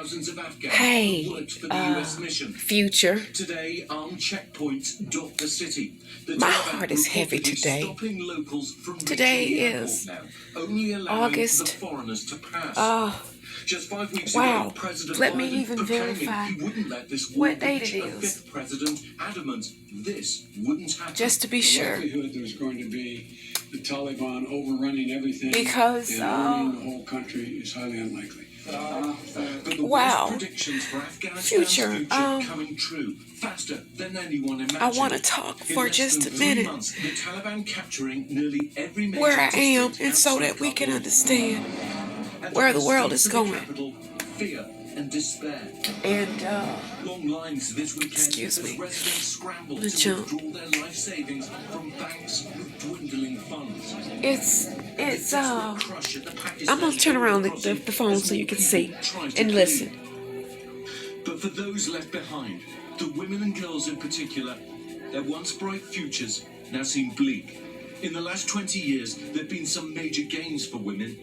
thousands of Afghans Hey, who worked for the US mission. Future. Today, armed checkpoints dot the city. The My Taliban heart is heavy reportedly today. stopping locals from Today reaching the is airport now, only allowing August. the foreigners to pass. Just 5 weeks Wow. ago, President Let me Biden even proclaiming verify he wouldn't let this war what date reach it a is. fifth president, adamant this wouldn't happen. Just to be sure. The likelihood there's going to be the Taliban overrunning everything Because, and owning the whole country is highly unlikely. But the Wow. worst predictions for Afghanistan's Future, coming true faster than anyone imagined. I want to talk In for less just than a 3 minute months, the Taliban capturing nearly every major where I am, district and so outside that we can Kabul. understand At where the first world streets is of going. the capital, fear and despair. And Long lines this weekend Excuse as me. residents scrambled The to jump. withdraw their life savings from banks with dwindling funds. it's Desperate crush at the Pakistan I'm gonna turn around the crossing phone as so you more can people see try to and flee. listen. But for those left behind, the women and girls in particular, their once bright futures now seem bleak. In the last 20 years, there have been some major gains for women.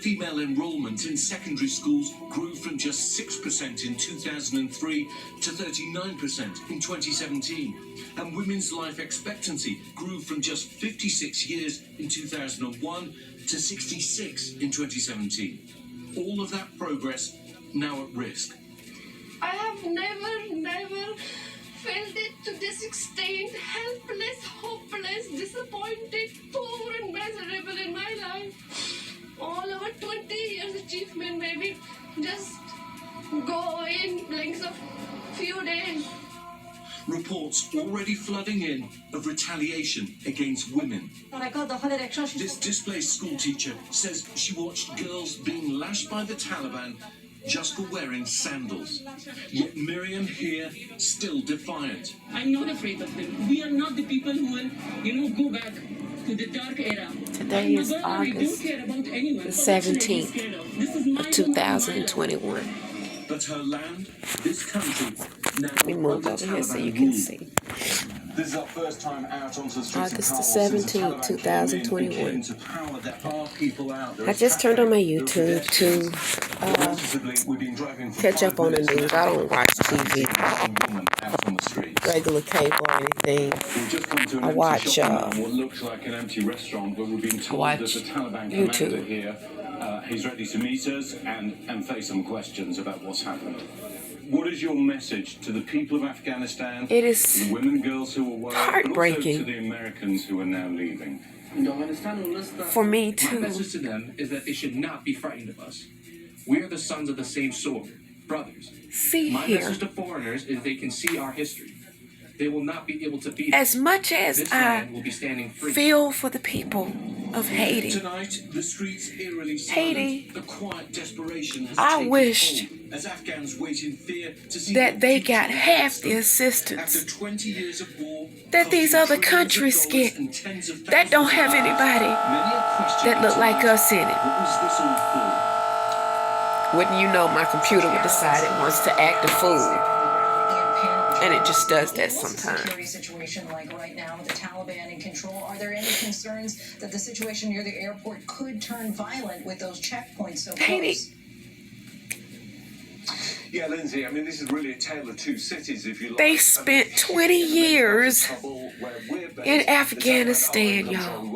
Female enrollment in secondary schools grew from just 6% in 2003 to 39% in 2017. And women's life expectancy grew from just 56 years in 2001 to 66 in 2017. All of that progress now at risk. I have never felt it to this extent. Helpless, hopeless, disappointed, poor and miserable in my life. All over 20 years achievement, maybe just go in blinks of few days. Reports already flooding in of retaliation against women. This displaced schoolteacher says she watched girls being lashed by the Taliban just for wearing sandals. Yet Miriam here, still defiant. I'm not afraid of them. We are not the people who will, go back to the dark era. Today is I don't August care about anyone. the What should I be 17th scared of? This is my of 2021. But her land, this country, now We moved under over here so Taliban you can rule. see. This is our first time out onto the streets August of the Kabul since 17th, Taliban came in and 2021. became to power. There are people out there. I just turned on my YouTube to Noticeably, we've been driving for catch 5 up on the minutes news. now. I don't watch TV, A woman out on the streets. regular cable or anything. We've just come to an I empty watch, shopping mall, what looks like an empty restaurant, but we've been told watch that the Taliban YouTube. commander here, he's ready to meet us and face some questions about what's happened. What is your message to the people of Afghanistan, It to is the women and girls who are away, but also heartbreaking. to the Americans who are now leaving? For me My too. message to them is that they should not be frightened of us. We are the sons of the same sword, brothers. See My here, message to foreigners is they can see our history. They will not be able to beat as us. much as This I land will be standing free. feel for the people of Haiti, Tonight, the streets eerily silent. Haiti, The quiet desperation has I taken wished hold as Afghans wait in fear to see that they their got future half the After assistance 20 years of war, that these other costing trillions of countries dollars get and tens of that don't thousands have of lives, anybody many are questioning that look like tonight, us in it. what was this all for? Wouldn't you know, my computer would decide it wants to act a fool. And it just does that What's the sometimes. security situation like right now with the Taliban in control? Are there any concerns that the situation near the airport could turn violent with those checkpoints so Haiti. close? Yeah, Lindsay, I mean, this is really a tale of two cities, if you like. They spent 20 years in Afghanistan, y'all.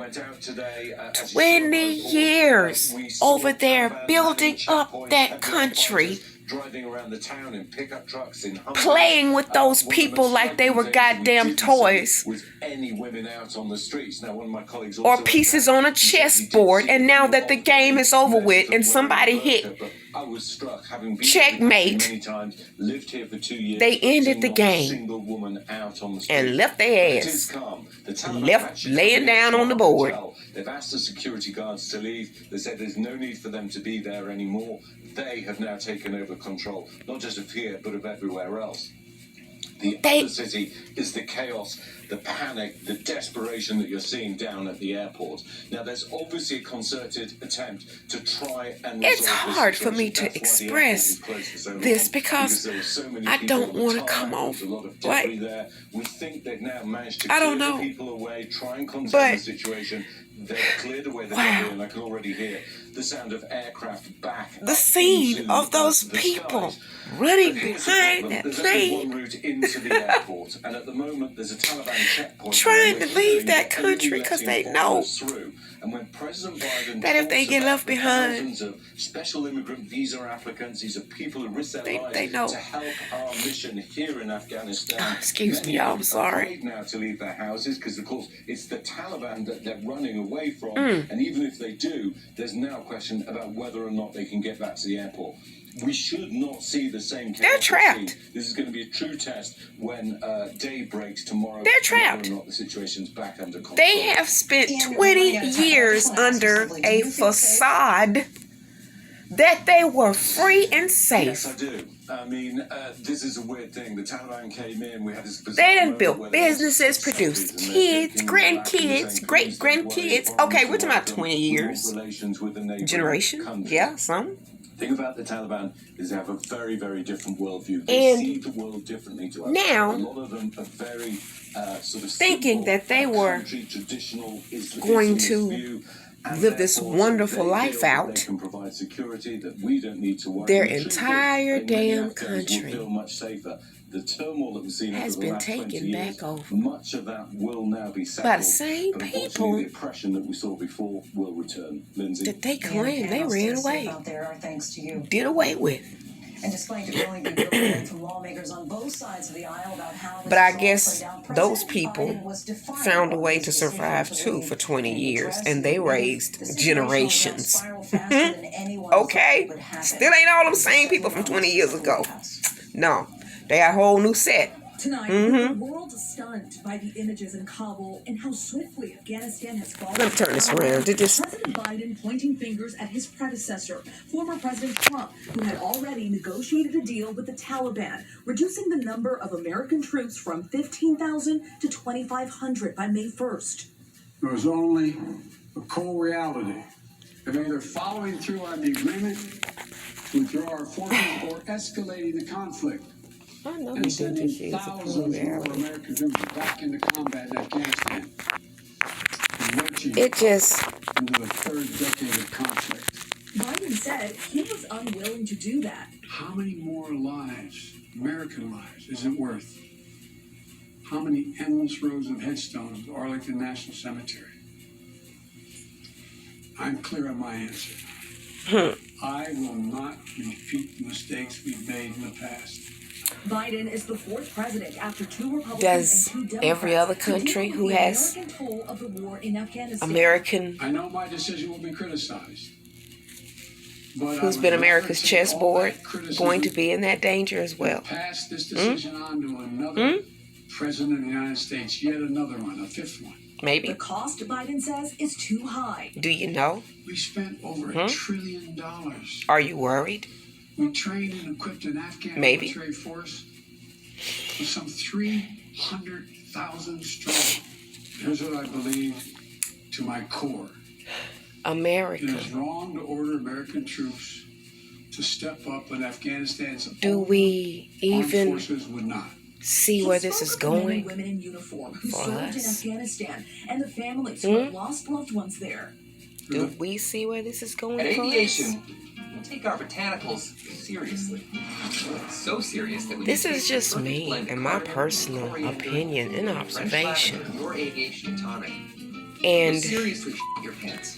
20 years over there building up that country, driving around the town in pickup trucks, in playing with those people like they were goddamn toys with any women out on the streets. Now, one of my colleagues or pieces on a chessboard. And now that the game is over with and somebody hit I was struck, having been checkmate, many times, lived here for 2 years. they ended the seen not a game single woman out on the street. and left their It is ass calm. The Taliban left actually laying come down into on the our board. hotel. They've asked the security guards to leave. They said there's no need for them to be there anymore. They have now taken over control, not just of here, but of everywhere else. The other city is the chaos, the panic, the desperation that you're seeing down at the airport. Now, there's obviously a concerted attempt to try and resolve It's hard this for me situation. to That's why the airport express is closed for so long, this because there were so many I people don't on the want to tarmac. come off There's a lot of debris like there. We think they've now managed to I don't clear know. the people away, try and contain But the situation. They've cleared away the wow. debris, and I can already hear the sound of aircraft back. The up scene into, of those the people skies. running But here's the behind problem. that There's only plane, one route into the airport, and at the moment there's a Taliban checkpoint. trying where to we're leave hearing that they're only country because they letting know foreigners through. And when President Biden that if they talks get about left the behind, thousands of special immigrant visa applicants, these are people who risk their lives they know. to help our mission here in Afghanistan. Excuse me, Many y'all, of I'm them sorry. afraid now to leave their houses because, of course, it's the Taliban that they're running away from. Mm. And even if they do, there's now a question about whether or not they can get back to the airport. We should not see the same chaos. They're trapped. we've seen. This is going to be a true test when day breaks tomorrow. They're whether trapped. or not the situation's back under control. They have spent And 20 years under a facade that they were free and Yes, safe. I do. I mean, this is a weird thing. The Taliban came in, we had this They bizarre done moment built where there was businesses, successes, produced and they're kids, taking back and grandkids, saying, great "Please don't worry, grandkids. foreigners Okay, we're are talking about welcome. 20 We want years. relations with the neighboring Generation? countries." Yeah, some. The thing about the Taliban is they have a very, very different worldview. They And see the world differently to us. now, a lot of them are very sort of thinking simple, that they were traditional going Islamist to view, and live this therefore, wonderful they life feel that out, they can provide security, that we don't need to worry. their The truth is, entire that many damn Afghans will country feel much safer. The turmoil that we've seen has over the been last 20 taken years, back over much of that will now be settled. by the same but unfortunately, people the oppression that we saw before will return. Lindsay? that they claim they ran away, Out there, our thanks to you. did away with. And despite the growing bewilderment from lawmakers on both sides of the aisle about how this But I has all guess played out, those President people Biden was defiant found a of way his to decision survive to too leave. for 20 And years, address and they the raised situation generations. is gonna spiral faster than anyone Okay? would have it. Still ain't all them same people from 20 years ago. No, they got a whole new set. Tonight, with the world stunned by the images in Kabul and how swiftly Afghanistan has fallen. Let me turn this around. President Biden pointing fingers at his predecessor, former President Trump, who had already negotiated a deal with the Taliban, reducing the number of American troops from 15,000 to 2,500 by May 1st. There was only a cold reality of either following through on the agreement to withdraw our forces or escalating the conflict I know and he did sending this year's a thousands cool more reality. American troops back into combat in Afghanistan, lurching It just, into the third decade of conflict. Biden said he was unwilling to do that. How many more lives, American lives, is it worth? How many endless rows of headstones at Arlington National Cemetery? I'm clear on my answer. I will not repeat the mistakes we've made in the past. Biden is the fourth president after two Republicans Does and two Democrats every other to deal country with who the has American toll of the war in Afghanistan. American, I know my decision will be criticized. But who's been America's chessboard, going to be in that danger as well. Pass this decision on to another president of the United States, yet another one, a fifth one. The Maybe. cost, Biden says, is too high. Do you know? We spent over $1 trillion. Are you worried? We trained and equipped an Afghan Maybe. military force with some 300,000 strong. Here's what I believe to my core. It America. is wrong to order American troops to step up when Afghanistan's Do own we armed even forces would not. see where this is He spoke of men and going? women in uniform who for served in us? Afghanistan and the families who have lost loved ones there. Do we see where this is going At for us? aviation, we take our botanicals seriously. So serious that we This can is taste just the perfect me blend of and my cardamom, personal coriander, opinion and French observation. lavender, your aviation tonic. And You'll seriously shit your pants.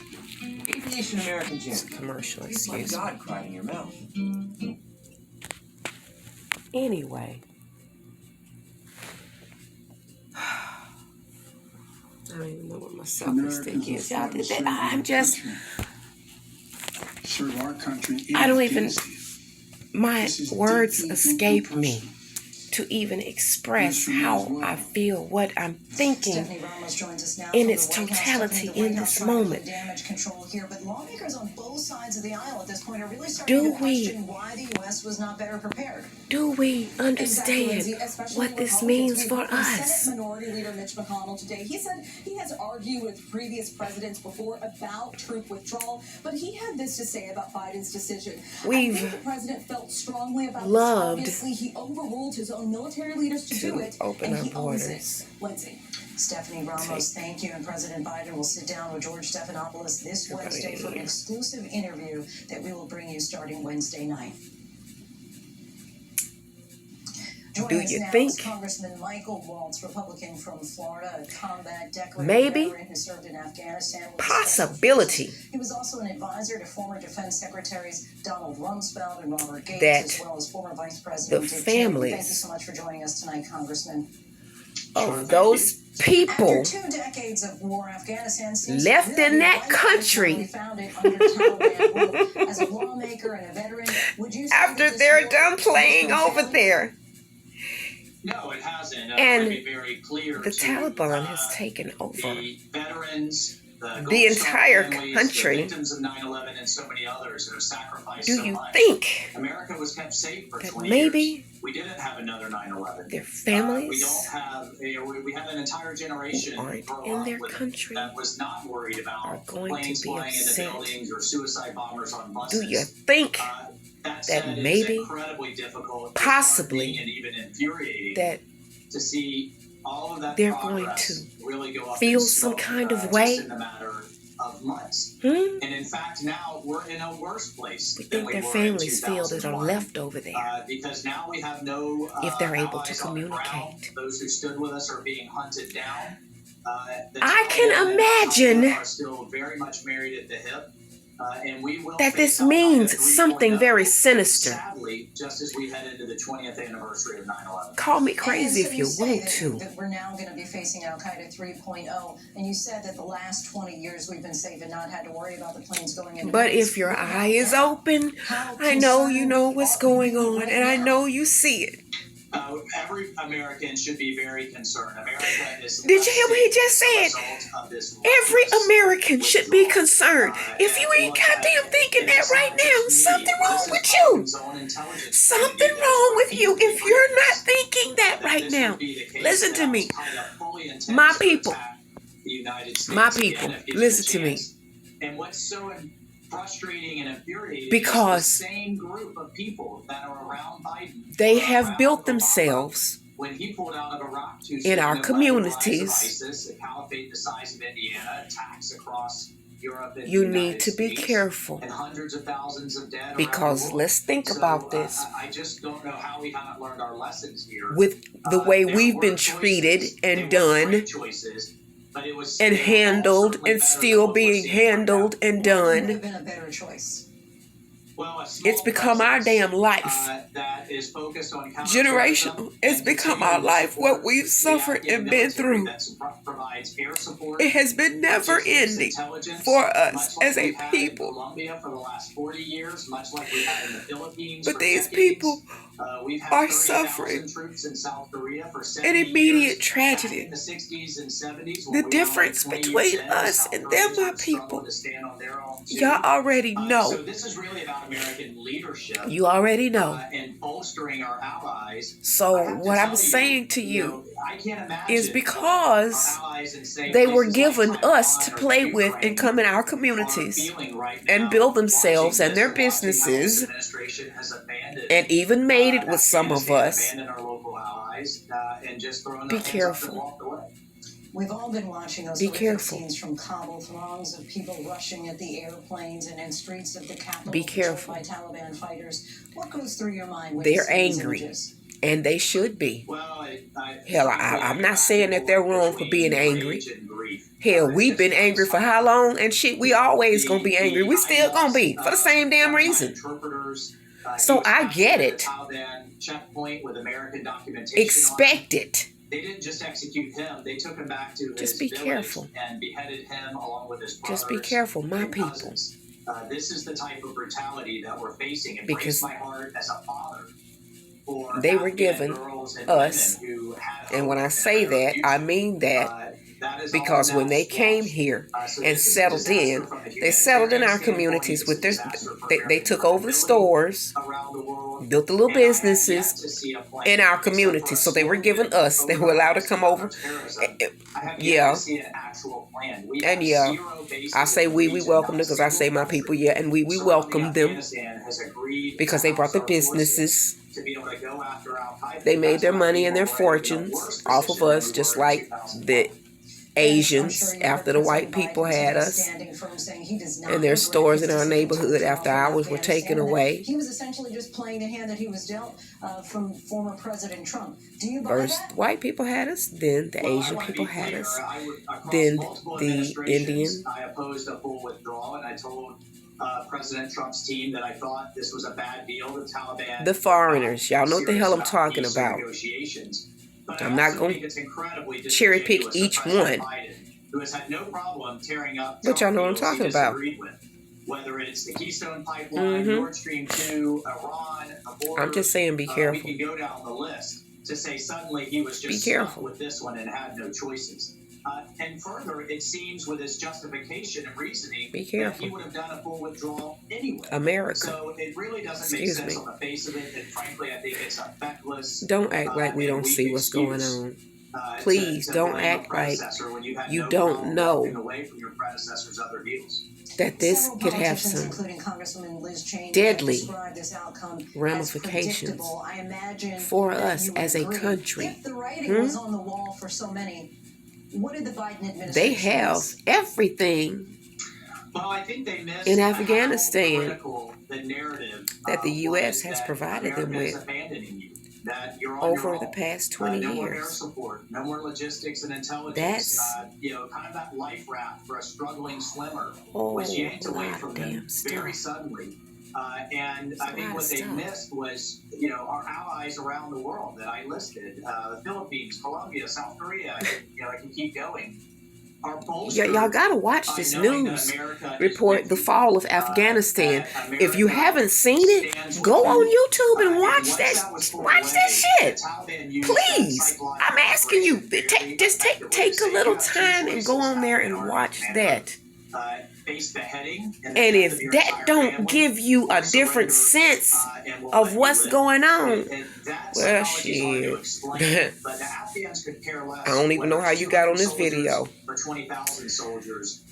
Aviation American Gin. commercial, Tastes like excuse me. God cried in your mouth. Anyway. I don't even know what my self-esteem is. Y'all did that. I'm just, Serve our country in I don't even, Afghanistan. my This is words deeply, escape deeply me personal. to even express Yes, for me as how well. I feel, what I'm thinking. Stephanie Ramos joins us now in from its the White House. totality Stephanie, the in White this House trying to moment. do damage control here, but lawmakers on both sides of the aisle at this point are really starting Do to we- question why the U.S. was not better prepared. Do we Exactly, understand Lindsay, especially what this Republicans. means We for heard from us? Senate Minority Leader Mitch McConnell today. He said he has argued with previous presidents before about troop withdrawal, but he had this to say about Biden's decision. I We've think the president felt strongly about loved this. Obviously, he overruled his own telling military leaders to do it, open and our he owns borders. it. Let's see. Stephanie Ramos, thank you. And President Biden will sit down with George Stephanopoulos this Wednesday for an exclusive interview that we will bring you starting Wednesday night. Joining us you now think? is Congressman Michael Waltz, Republican from Florida, a combat decorated Maybe? veteran who served in Afghanistan. with Possibility. Special Forces. He was also an advisor to former Defense Secretaries Donald Rumsfeld and Robert Gates, That as well as former Vice President the Dick Cheney. families Thank you so much for joining us tonight, Congressman. of those people After 2 decades of war, Afghanistan seems left really in that like country. we found it under Taliban rule. As a lawmaker and a veteran, would you say after that this they're war done has playing been over failed? there. No, it hasn't. And let me be very clear the to, Taliban has taken over the veterans, the the entire families, country. the victims of 9/11, and so many others that have sacrificed Do so you much. think America was kept safe for that 20 maybe years. We didn't have another 9/11. their We families don't have. We had an entire generation who aren't grow in up their with it country that was not worried are about going to planes be flying into upset? buildings or suicide bombers on buses. Do you think That that said, maybe, it's incredibly difficult, possibly, disheartening, and even infuriating that to see all of that they're progress going to really go up feel in some smoke, kind of just way? in a matter of months? Hmm? And in fact, now we're in a worse place We than think we their were families in feel that are 2001. left over there Because now we have no if they're able to allies on the ground. communicate. Those who stood with us are being hunted down. The I Taliban can and imagine Al-Qaeda are still very much married at the hip. And we will that face this Al-Qaeda means 3.0, something very sinister. sadly, just as we head into the 20th anniversary of 9/11. Call me crazy And so if you say want that, to. that we're now going to be facing Al Qaeda 3.0, and you said that the last 20 years we've been safe and not had to worry about the planes going into But buildings. if your eye is open, How I know you concerned know what's are going you on, right and I now? know you see it. Every American should be very concerned. America is. Did you hear what he just said? Every American should be concerned. If you ain't goddamn thinking that right now, something wrong with you. Something wrong with you if you're not thinking that right now. Listen to me. My people. My people, listen to me. And what's so frustrating and infuriating Because is the same group of people that are around Biden. they have built themselves When he pulled out of Iraq to in our communities. ISIS, a caliphate the size of Indiana, attacks across Europe and You the need United to be States, careful. and hundreds of thousands of dead around Because the world. let's think So, about this. I just don't know how we haven't learned our lessons here. With the way There we've were been choices, treated they and were done great choices, but it was and they were all handled certainly and better than still what we're being seeing right now. handled and Would done. have been a better choice. Well, a small It's become our presence, damn life. That is focused on Generational. It's become our life, what we've suffered and been through. It has been never ending for us as a people. For the last 40 years, much like we had in the Philippines But for these decades. people We've had are 30,000 suffering troops in South Korea for an 70 immediate years. tragedy. In the 60s and 70s, The when we were difference only 20 between years in, us South and them, Koreans my have struggled people. to stand on their own too. Y'all already So know. this is really about American leadership. You already know. And bolstering our allies. So I have to what I'm tell saying to know, you I can't imagine is because our allies in safe they were places given like us to Taiwan or play with Ukraine and come in our are communities feeling right now, and build themselves watching and their this, watching how this businesses administration has abandoned, and even made it with some of Afghanistan, us. abandoned our local allies, and just thrown Be their hands up careful. and walked away. We've all been watching those Be horrific careful. scenes from Kabul, throngs of people rushing at the airplanes and in streets of the capital Be controlled careful. by Taliban fighters. What goes through your mind when They're you see these angry. images? And they should be. Well, Hell, I'm not saying that they're wrong for being angry. Rage and grief. Hell, we've been angry for how long? And shit, we always gonna be angry. We still gonna be for the same damn reason. So I get it. Checkpoint with American documentation. Expect it. They didn't just execute him; they took him back to Just his be village careful. and beheaded him along with his brothers. Just be careful, my and people. cousins. This is the type of brutality that we're facing. It Because breaks my heart as a father. For they were Afghan given girls and us, women who had and when I hope say in their that, future. I mean that. That is Because all when they now came squashed. here So and this is a settled disaster in, from a they settled in our humanitarian communities standpoint. with their. It's a disaster for They American took over the credibility stores, around the world. built the little And I have businesses yet to see a plan in our except for communities. So they were a giving us. They were allowed to come over. terrorism. I have yet Yeah. to see an actual plan. We And have yeah, zero bases I say in the we region, welcome them not a because I say single my people, country yeah, and we surrounding welcome them Afghanistan has agreed because to they brought the house our forces businesses to be able to go after Al Qaeda. They made That's their why money and we their were in a fortunes worse off of position than us, we just were in like 2001. the Asians after the white people had us, and their stores in our neighborhood after ours were taken away. He was essentially just playing the hand that he was dealt from former President Trump. Do you buy First, that? white people had us, then the Well, I Asian want to people be had clear, us, across then multiple the administrations, Indian. I opposed a full withdrawal, and I told President Trump's team that I thought this was a bad deal. The Taliban, The foreigners. Y'all know what the hell I'm serious talking peace about. negotiations. But I'm I not also going think it's incredibly cherry pick disingenuous that each President one. Biden, who has had no problem tearing up But y'all know what I'm deals he talking about. disagreed with, whether it's the Keystone Pipeline, Nord Stream 2, Iran, the border. I'm just saying, be careful. We can go down the list to say suddenly he was just Be stuck careful. with this one and had no choices. And further, it seems with his justification and reasoning Be that careful. he would have done a full withdrawal anyway. America. So it really doesn't make Excuse sense me. on the face of it, and frankly, I think it's a feckless. Don't act like we and don't weak see what's going excuse, on. to Please don't blame a act like predecessor when you had you no don't problem know walking away from your predecessor's other deals. that this Several could have politicians, some including Congresswoman Liz Cheney, deadly described this outcome as ramifications predictable. I imagine for that us you would as a agree. country. If the writing was on the wall for so many, what did the Biden administration They have miss? everything Well, I think they missed in how Afghanistan critical the narrative that the U.S. was has that provided them America is with abandoning you, that you're on your over the own. past 20 No more air years. support, no more logistics and intelligence. That's Kind of that life raft for a struggling swimmer Oh, was yanked away lot from of them damn very stuff. suddenly. And It's I a think lot what of they stuff. missed was, our allies around the world that I listed, the Philippines, Colombia, South Korea, I can keep going. Are bolstered Y'all gotta watch by this knowing that news America is report, with the you, fall of Afghanistan. that If you America haven't seen it, stands go with on you. YouTube and And watch once that. was pulled Watch away, that shit. the Taliban used Please, that psychological I'm asking you. operation Take just very take effectively to a say, little you have two time and go choices on there in and order to watch command that. face beheading And if that don't give you a different sense of what's going on, well, shit. But the Afghans could care less. I don't even know how you got on this video. For 20,000 soldiers.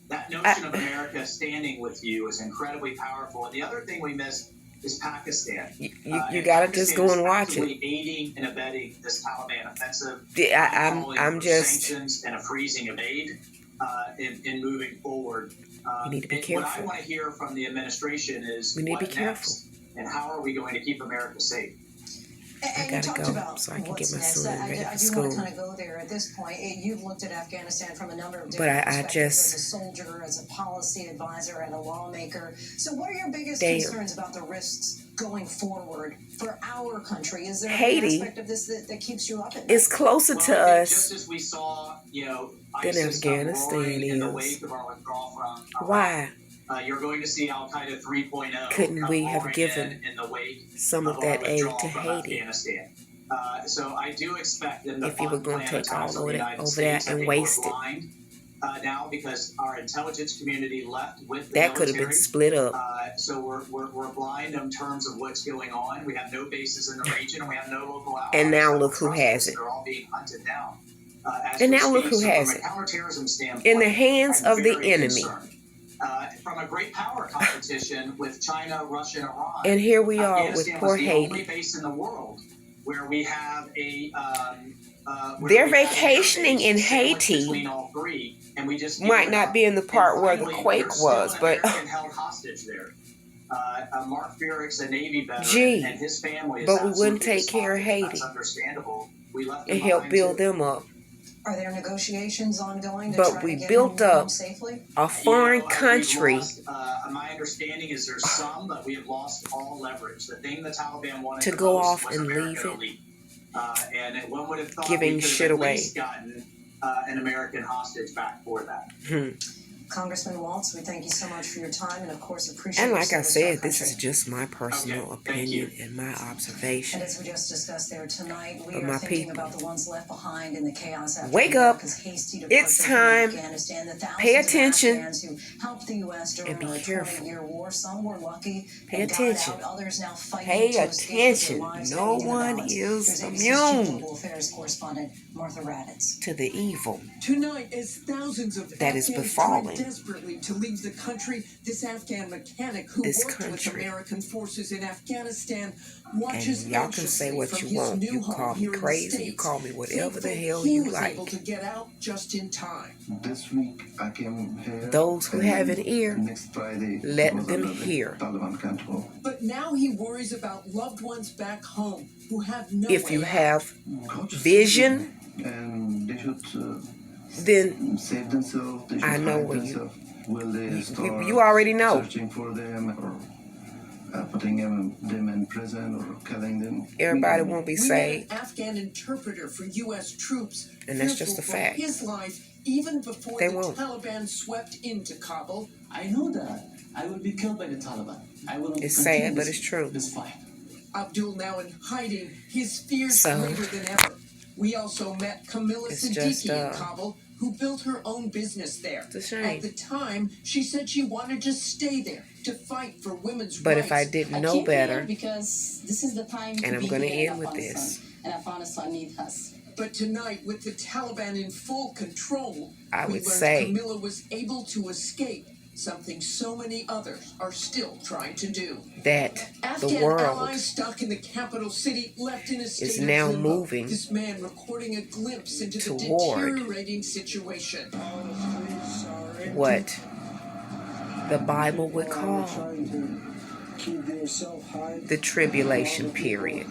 That notion of America standing with you is incredibly powerful. And the other thing we missed is Pakistan. You gotta just go and watch it. Aiding and abetting this Taliban offensive. I'm just. Sanctions and a freezing of aid in moving forward. We need to be What careful. I want to hear from the administration is We need to be what careful. next, and how are we going to keep America safe? And I you gotta talked go about so I can what's get my next. son I ready for do want school. to kind of go there at this point. You've looked at Afghanistan from a number of But different I perspectives, just- as a soldier, as a policy advisor, and a lawmaker. So what are your biggest Damn. concerns about the risks going forward for our country? Is there Haiti an aspect of this that keeps you up at night? It's closer Well, to I think us just as we saw, than ISIS come Afghanistan roaring in the is. wake of our withdrawal from Iraq. Why You're going to see Al Qaeda 3.0. couldn't come we have roaring given in the wake some of our that aid withdrawal to from Haiti? Afghanistan. So I do expect them to If you were fund gonna plan take attacks all on the of that United over States. there I and think we're waste it. blind, now because our intelligence community left with the That could have been military. split up. So we're blind in terms of what's going on. We have no bases in the region, and we have no local allies. And now that look who trust has us. it. They're all being hunted down. As And we now look speak. who So has from it. a counterterrorism standpoint, In the hands I'm of the very enemy. concerned. From a great power competition with China, Russia, and Iran. And here we are with Afghanistan poor was the only Haiti. base in the world where we have a. Where They're we have vacationing in interface sandwiched Haiti. between all three, and we just Might not be in the part where the quake was, but held hostage there. Mark Fearix, a Navy veteran, Gee, and his family is but we wouldn't absolutely take care of despondent. Haiti. That's understandable. We left and them help behind, build too. them up. Are there negotiations ongoing to But try we to get built them up home safely? a foreign we've country. lost, my understanding is there's some, but we have lost all leverage. The thing the Taliban wanted To the go most off was and America leave to it. leave. And one would have thought Giving we could shit have at away. least gotten an American hostage back for that. Congressman Waltz, we thank you so much for your time and, of course, appreciate And your like I service to our said, this country. is just my personal Okay, thank you. opinion and my And observation. as we just discussed there tonight, we Of are my thinking people. about the ones left behind in the chaos after Wake up. America's hasty It's departure from time. Afghanistan. The thousands Pay of attention. Afghans who helped the U.S. during And be our careful. 20-year war. Some were lucky Pay and attention. got out. Others now fighting Pay to escape with attention. their lives No hanging in the one balance. is Here's ABC's immune. Chief Global Affairs correspondent Martha Raddatz. To the evil Tonight, as thousands of that is Afghans befalling try desperately to leave the country, this Afghan mechanic who This worked with country. American forces in Afghanistan And watches y'all can say anxiously what from you his want. new You home call me here in the crazy. You States, call me whatever the thankful hell he you was like. able to get out just in time. This week I came here. Those who have an ear, Next Friday, let was them under the hear. Taliban control. But now he worries about loved ones back home who have no If you way out. have God just vision, and they should then save themselves. They should I know hide where themselves. Will they start you already know. searching for them or putting them in prison or killing them? Everybody won't be We had saved. an Afghan interpreter for U.S. troops, And that's just a fearful for fact. his life even before They the won't. Taliban swept into Kabul. I know that I will be killed by the Taliban. I will It's continue sad, but this- it's true. This fight. Abdul now in hiding, his fears So, greater than ever. We also met Camilla it's Siddiqui just, in Kabul, who built her own business there. It's a shame. At the time, she said she wanted to stay there to fight for women's But rights. if I didn't know came better, here because this is the time and to I'm be going to here in end with Afghanistan, this, and Afghanistan needs us. But tonight, with the Taliban in full control, I we would learned say Camilla was able to escape, something so many others are still trying to do. that the Afghan world allies stuck in the capital city left in a state is of now limbo. moving This man recording a glimpse into the toward deteriorating situation. what the Bible would call the tribulation period.